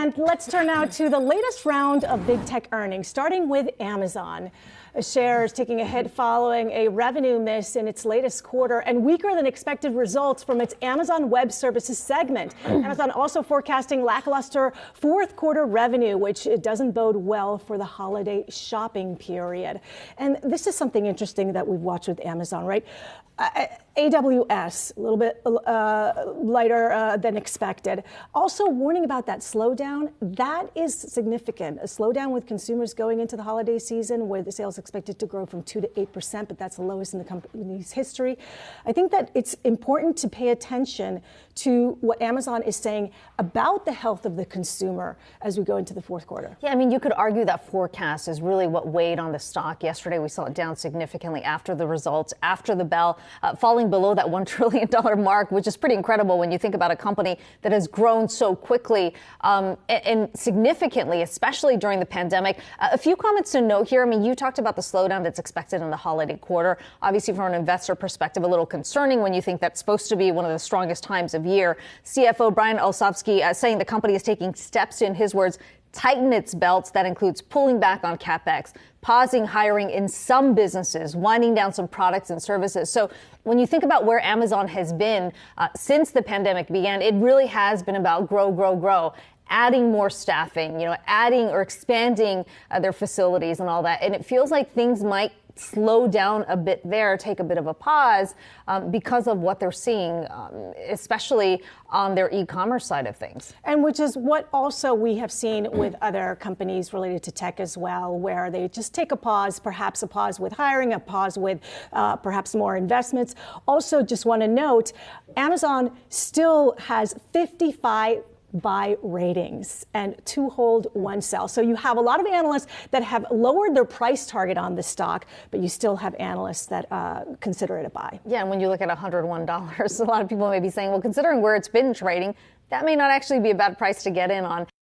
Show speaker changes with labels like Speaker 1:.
Speaker 1: And let's turn now to the latest round of big tech earnings, starting with Amazon. Shares taking a hit following a revenue miss in its latest quarter and weaker than expected results from its Amazon Web Services segment. Amazon also forecasting lackluster fourth quarter revenue, which doesn't bode well for the holiday shopping period. And this is something interesting that we've watched with Amazon, right? AWS, a little bit lighter than expected. Also warning about that slowdown. That is significant. A slowdown with consumers going into the holiday season where the sales expected to grow from 2 to 8%, but that's the lowest in the company's history. I think that it's important to pay attention to what Amazon is saying about the health of the consumer as we go into the fourth quarter.
Speaker 2: Yeah, I mean, you could argue that forecast is really what weighed on the stock. Yesterday, we saw it down significantly after the results, after the bell, falling below that $1 trillion mark, which is pretty incredible when you think about a company that has grown so quickly and significantly, especially during the pandemic. A few comments to note here. I mean, you talked about the slowdown that's expected in the holiday quarter. Obviously, from an investor perspective, a little concerning when you think that's supposed to be one of the strongest times of year. CFO Brian Olsavsky saying the company is taking steps to, in his words, tighten its belts. That includes pulling back on CapEx, pausing hiring in some businesses, winding down some products and services. So when you think about where Amazon has been since the pandemic began, it really has been about grow, adding more staffing, adding or expanding their facilities and all that. And it feels like things might slow down a bit there, take a bit of a pause because of what they're seeing, especially on their e-commerce side of things.
Speaker 1: And which is what also we have seen with other companies related to tech as well, where they just take a pause, perhaps a pause with hiring, a pause with perhaps more investments. Also, just want to note, Amazon still has 55 buy ratings and 2 hold, 1 sell. So you have a lot of analysts that have lowered their price target on the stock, but you still have analysts that consider it a buy.
Speaker 2: Yeah, and when you look at $101, a lot of people may be saying, well, considering where it's been trading, that may not actually be a bad price to get in on.